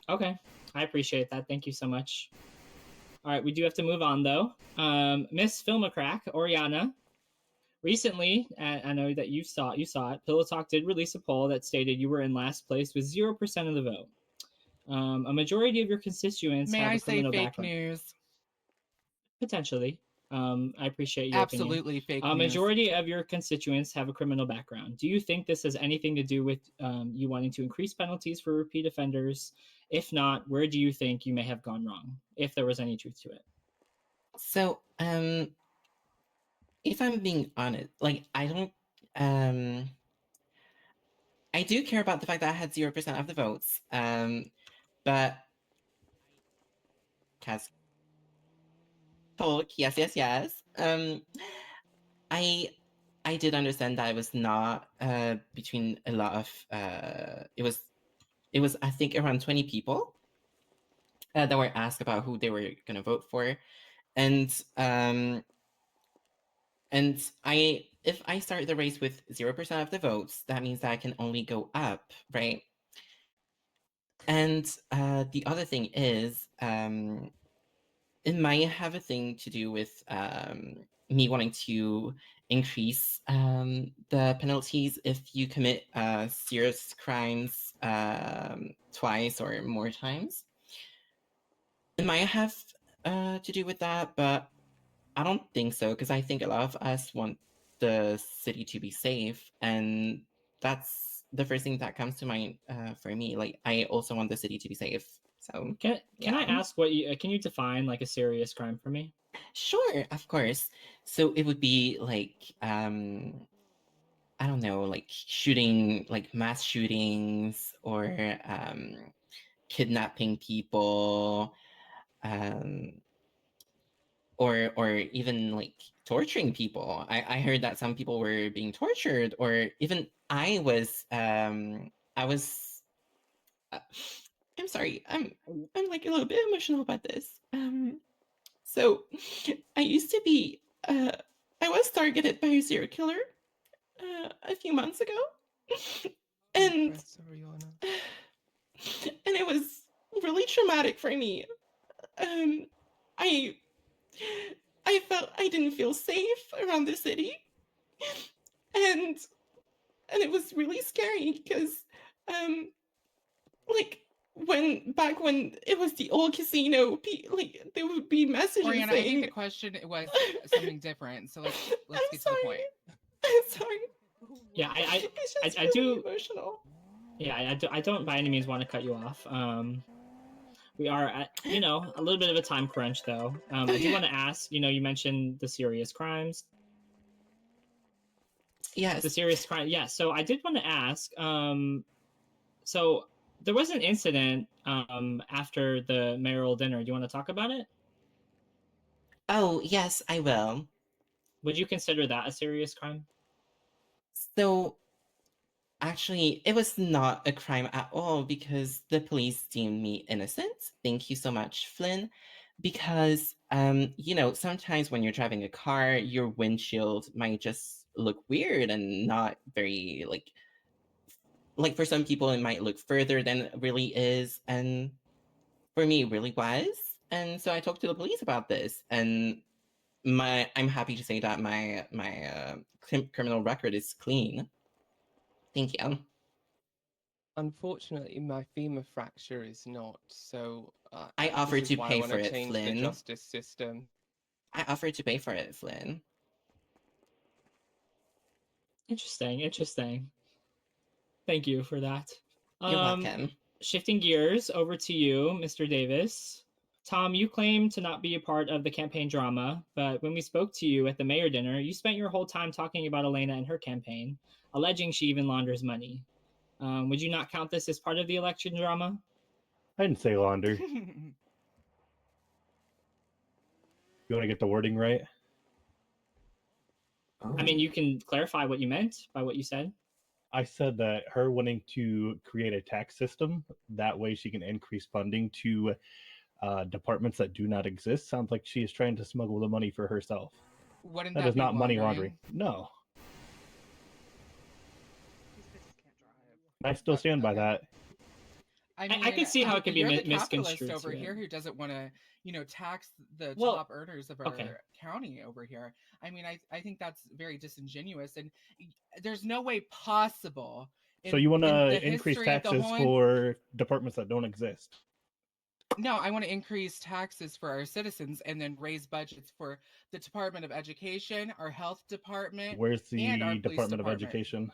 Okay, I appreciate that. Thank you so much. All right, we do have to move on though. Miss Filmacrack, Oriana. Recently, I know that you saw it. Pillow Talk did release a poll that stated you were in last place with 0% of the vote. A majority of your constituents May have I a say criminal fake background. news? Potentially. I appreciate your opinion. Absolutely fake A news. majority of your constituents have a criminal background. Do you think this has anything to do with you wanting to increase penalties for repeat offenders? If not, where do you think you may have gone wrong, if there was any truth to it? So, if I'm being honest, like I don't, I do care about the fact that I had 0% of the votes, but cast talk, yes, yes, yes. I I did understand that it was not between a lot of it was I think around 20 people that were asked about who they were gonna vote for, and um and I if I start the race with 0% of the votes, that means that I can only go up, right? And the other thing is, it might have a thing to do with me wanting to increase the penalties if you commit serious crimes twice or more times. It might have to do with that, but I don't think so, because I think a lot of us want the city to be safe, and that's the first thing that comes to mind for me. Like, I also want the city to be safe. So, Can I yeah. ask what you can you define like a serious crime for me? Sure, of course. So it would be like, I don't know, like shooting, like mass shootings or kidnapping people, um, or even like torturing people. I heard that some people were being tortured, or even I was I'm sorry, I'm like a little bit emotional about this. So I used to be I was targeted by a serial killer a few months ago, and Oriana. and it was really traumatic for me. Um, I I felt I didn't feel safe around the city, and it was really scary because um like when it was the old casino, like there would be messages Oriana, I think saying, the question was something different. So let's I'm get to the sorry. point. I'm sorry. Yeah, It's just I really do. emotional. Yeah, I don't by any means want to cut you off. We are at, you know, a little bit of a time crunch though. I do want to ask, you know, you mentioned the serious crimes. Yes. The serious crime. Yeah, so I did want to ask, so there was an incident after the mayoral dinner. Do you want to talk about it? Oh, yes, I will. Would you consider that a serious crime? So actually, it was not a crime at all because the police deemed me innocent. Thank you so much, Flynn. Because, you know, sometimes when you're driving a car, your windshield might just look weird and not very like for some people it might look further than it really is, and for me it really was. And so I talked to the police about this, and I'm happy to say that my criminal record is clean. Thank you. Unfortunately, my femur fracture is not. So I this offered is to why I pay want for to it, change the Flynn. justice system. I offered to pay for it, Flynn. Interesting, interesting. Thank you for that. You're welcome. Shifting gears over to you, Mr. Davis. Tom, you claim to not be a part of the campaign drama, but when we spoke to you at the mayor dinner, you spent your whole time talking about Elena and her campaign, alleging she even launders money. Would you not count this as part of the election drama? I didn't say launder. You want to get the wording right? I mean, you can clarify what you meant by what you said. I said that her wanting to create a tax system, that way she can increase funding to departments that do not exist, sounds like she is trying to smuggle the money for herself. Wouldn't That that is be not money laundering. laundering? No. These bitches can't drive. I still stand by Okay. that. I I could see how it could be you're the capitalist misconstrued over to here it. who doesn't want to, you know, tax the Well, top earners of our okay. county over here. I mean, I think that's very disingenuous, and there's no way possible So you want in the to increase history of the taxes whole. for departments that don't exist? No, I want to increase taxes for our citizens and then raise budgets for the Department of Education, our health department, Where's and our the police Department of department. Education?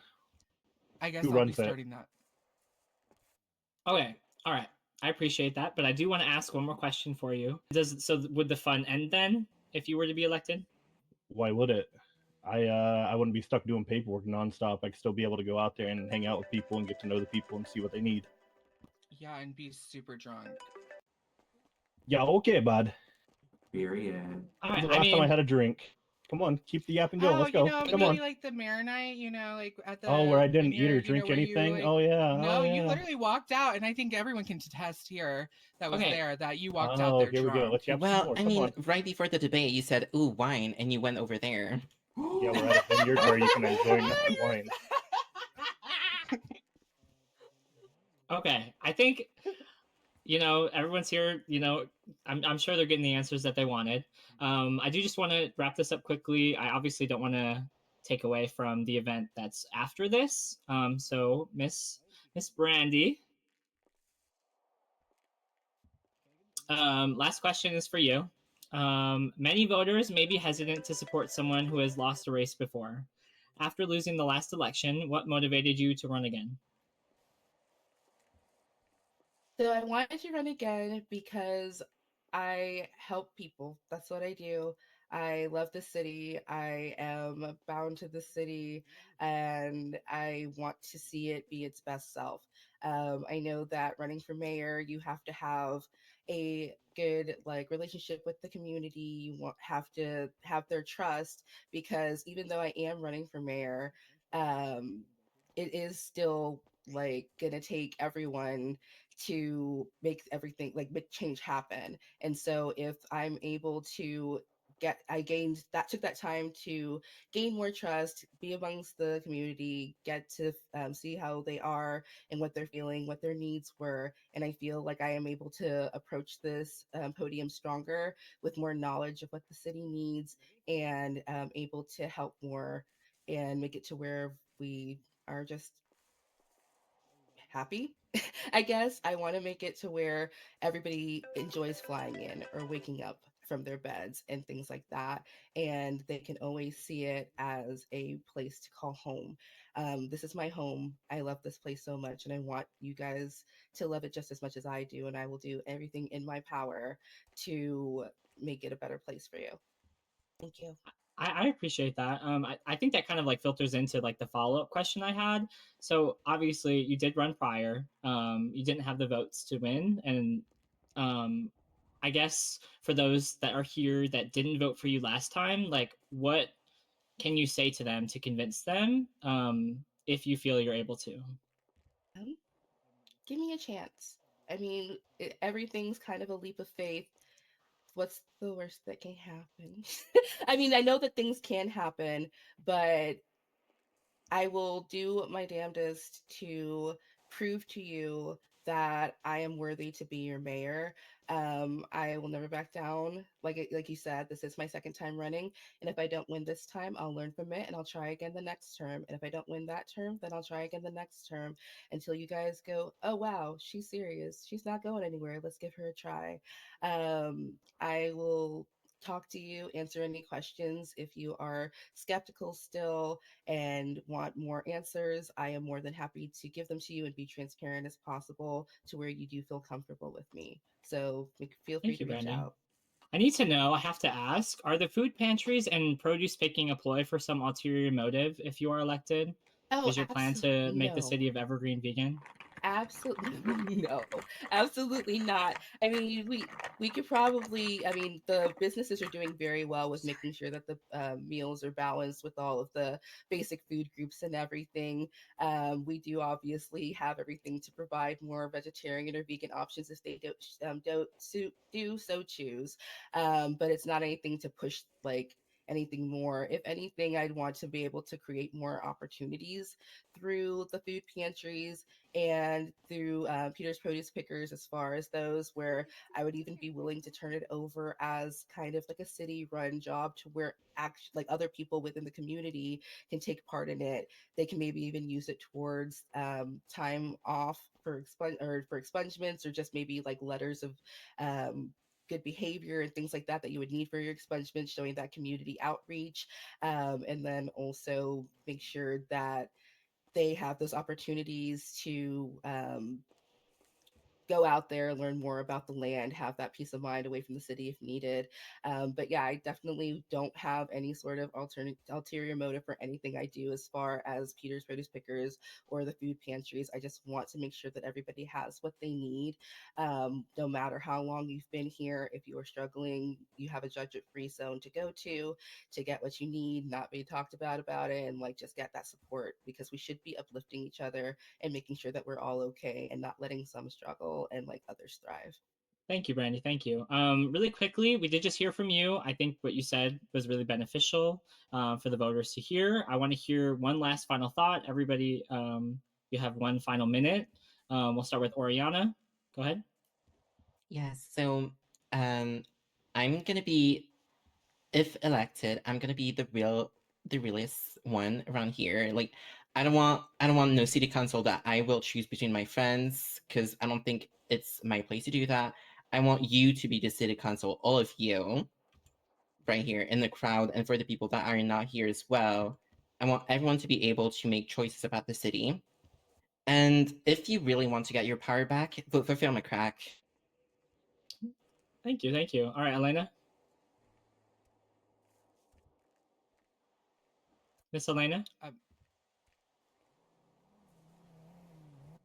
I guess Who I'll be runs it? starting that. Okay, all right. I appreciate that, but I do want to ask one more question for you. Would the fun end then if you were to be elected? Why would it? I wouldn't be stuck doing paperwork nonstop. I'd still be able to go out there and hang out with people and get to know the people and see what they need. Yeah, and be super drunk. Yeah, okay, bud. Period. All When's right. the I last time I mean, had a drink? Come on, keep the yapping going. Oh, Let's go. Come maybe on. like the mayor night, like at Oh, where the I didn't eat or vineyard, drink where you anything? like. Oh yeah. No, Oh you yeah. literally walked out, and I think everyone can attest here that was okay. there that you walked out Oh, there here we go. drunk. Let's yap some Well, more. I Come mean, on. right before the debate, you said, "Ooh, wine," and you went over there. Yeah, we're at a vineyard where you can enjoy wine. Okay. I think you know everyone's here. You know, I'm sure they're getting the answers that they wanted. I do just want to wrap this up quickly. I obviously don't want to take away from the event that's after this. So Miss Brandy, last question is for you. Many voters may be hesitant to support someone who has lost a race before. After losing the last election, what motivated you to run again? So I wanted to run again because I help people. That's what I do. I love the city. I am bound to the city and I want to see it be its best self. I know that running for mayor, you have to have a good like relationship with the community. Have to have their trust because even though I am running for mayor, um, it is still like gonna take everyone to make everything like make change happen. And so if I'm able to I gained that took that time to gain more trust, be amongst the community, get to see how they are and what they're feeling, what their needs were. And I feel like I am able to approach this podium stronger with more knowledge of what the city needs and able to help more and make it to where we are just happy. I guess I want to make it to where everybody enjoys flying in or waking up from their beds and things like that. And they can always see it as a place to call home. This is my home. I love this place so much, and I want you guys to love it just as much as I do. And I will do everything in my power to make it a better place for you. Thank you. I appreciate that. I think that kind of like filters into like the follow up question I had. So obviously you did run prior. You didn't have the votes to win, and um, I guess for those that are here that didn't vote for you last time, like what can you say to them to convince them if you feel you're able to? Um, Give me a chance. I mean, everything's kind of a leap of faith. What's the worst that can happen? I mean, I know that things can happen, but I will do my damnedest to prove to you that I am worthy to be your mayor. I will never back down. Like you said, this is my second time running, and if I don't win this time, I'll learn from it and I'll try again the next term. And if I don't win that term, then I'll try again the next term until you guys go, "Oh wow, she's serious. She's not going anywhere. Let's give her a try." I will talk to you, answer any questions if you are skeptical still and want more answers. I am more than happy to give them to you and be transparent as possible to where you do feel comfortable with me. So feel free Thank to you, reach Brandy. out. I need to know, I have to ask, are the food pantries and produce picking a ploy for some ulterior motive if you are elected? Oh, Is your plan absolutely to make the no. city of Evergreen vegan? Absolutely no, absolutely not. I mean, we could probably. I mean, the businesses are doing very well with making sure that the meals are balanced with all of the basic food groups and everything. We do obviously have everything to provide more vegetarian or vegan options if they do so choose. But it's not anything to push like anything more. If anything, I'd want to be able to create more opportunities through the food pantries and through Peter's Produce Pickers, as far as those, where I would even be willing to turn it over as kind of like a city run job to where like other people within the community can take part in it. They can maybe even use it towards time off for for expungements, or just maybe like letters of um, good behavior and things like that that you would need for your expungement, showing that community outreach, and then also make sure that they have those opportunities to go out there, learn more about the land, have that peace of mind away from the city if needed. But yeah, I definitely don't have any sort of ulterior motive for anything I do as far as Peter's Produce Pickers or the food pantries. I just want to make sure that everybody has what they need. No matter how long you've been here, if you are struggling, you have a judgment free zone to get what you need, not be talked about it, and like just get that support, because we should be uplifting each other and making sure that we're all okay and not letting some struggle and like others thrive. Thank you, Brandy. Thank you. Really quickly, we did just hear from you. I think what you said was really beneficial for the voters to hear. I want to hear one last final thought. Everybody, you have 1 final minute. We'll start with Oriana. Go ahead. Yes. So, um, I'm gonna be, if elected, I'm gonna be the realest one around here. Like, I don't want no city council that I will choose between my friends, because I don't think it's my place to do that. I want you to be the city council, all of you, right here in the crowd, and for the people that are not here as well. I want everyone to be able to make choices about the city. And if you really want to get your power back, vote for Phil McCrack. Thank you. Thank you. All right, Elena. Miss Elena. Um,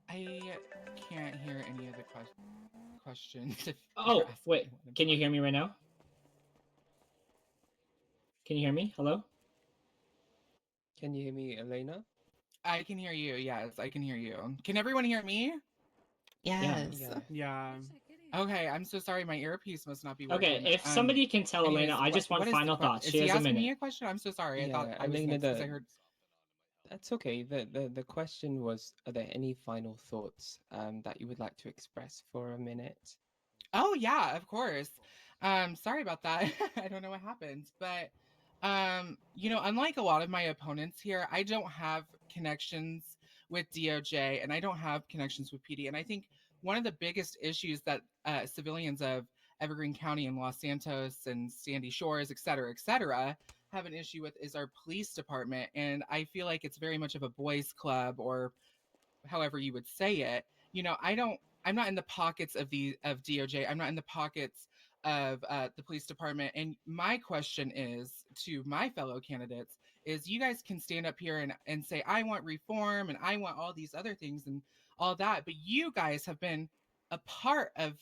I can't hear any of the questions if you're Oh, asking wait. me what I'm Can you hear talking me right about. now? Can you hear me? Hello? Can you hear me, Elena? I can hear you. Yes, I can hear you. Can everyone hear me? Yeah. Yes. Yeah. Yeah. Okay, I'm so sorry. My earpiece must not be working. Okay, if somebody can tell anyways, Elena, I just want what is the final question? thoughts. Is She he has a asking me minute. a question? I'm so sorry. I thought Yeah, I was Elena, next because I heard. that's okay. The question was, are there any final thoughts that you would like to express for a minute? Oh yeah, of course. Sorry about that. I don't know what happened, but unlike a lot of my opponents here, I don't have connections with DOJ and I don't have connections with PD. And I think one of the biggest issues that civilians of Evergreen County and Los Santos and Sandy Shores, et cetera, have an issue with is our police department. And I feel like it's very much of a boys' club, or however you would say it. I'm not in the pockets of DOJ. I'm not in the pockets of the police department. And my question is to my fellow candidates is you guys can stand up here and say, I want reform and I want all these other things and all that. But you guys have been a part of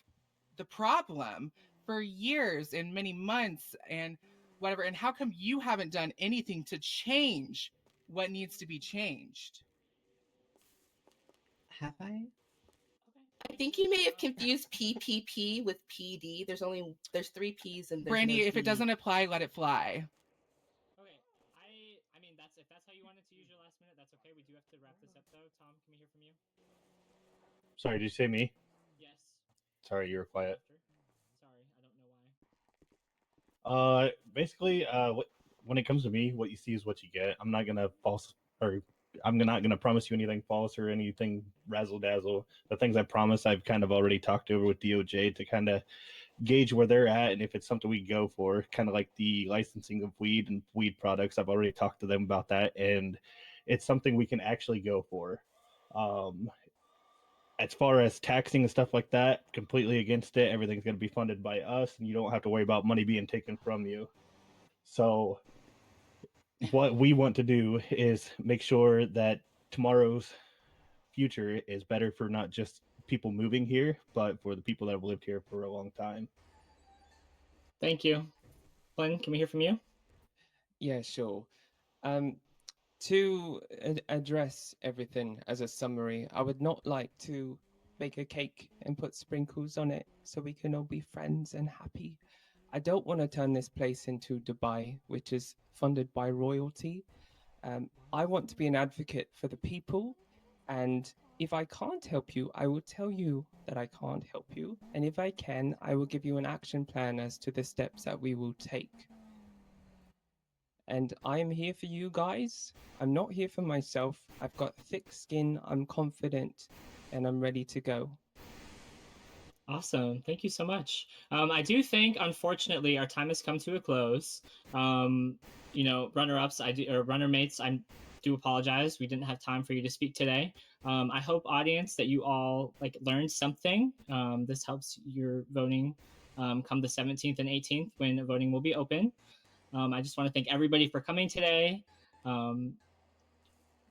the problem for years and many months and whatever. And how come you haven't done anything to change what needs to be changed? Have I? I think you may have confused PPP with PD. There's three P's and there's no Brandy, if it D. doesn't apply, let it fly. Okay, I mean that's if that's how you wanted to use your last minute, that's okay. We do have to wrap this up though. Tom, can we hear from you? Sorry, did you say me? Yes. Sorry, you were quiet. After. Sorry, I don't know why. Basically, when it comes to me, what you see is what you get. I'm not gonna I'm not gonna promise you anything false or anything razzle dazzle. The things I promise, I've kind of already talked over with DOJ to kind of gauge where they're at and if it's something we go for. Kind of like the licensing of weed and weed products. I've already talked to them about that, and it's something we can actually go for. Um, as far as taxing and stuff like that, completely against it. Everything's going to be funded by us, and you don't have to worry about money being taken from you. So, what we want to do is make sure that tomorrow's future is better for not just people moving here, but for the people that have lived here for a long time. Thank you. Glenn, can we hear from you? Yeah, sure. Um, to address everything as a summary, I would not like to bake a cake and put sprinkles on it so we can all be friends and happy. I don't want to turn this place into Dubai, which is funded by royalty. I want to be an advocate for the people. And if I can't help you, I will tell you that I can't help you. And if I can, I will give you an action plan as to the steps that we will take. And I am here for you guys. I'm not here for myself. I've got thick skin, I'm confident, and I'm ready to go. Awesome. Thank you so much. I do think, unfortunately, our time has come to a close. Runner-ups, or runner mates, I do apologize. We didn't have time for you to speak today. I hope, audience, that you all learned something. This helps your voting come the 17th and 18th when voting will be open. I just want to thank everybody for coming today.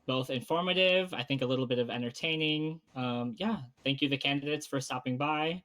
Both informative, I think a little bit of entertaining. Yeah, thank you, the candidates, for stopping by.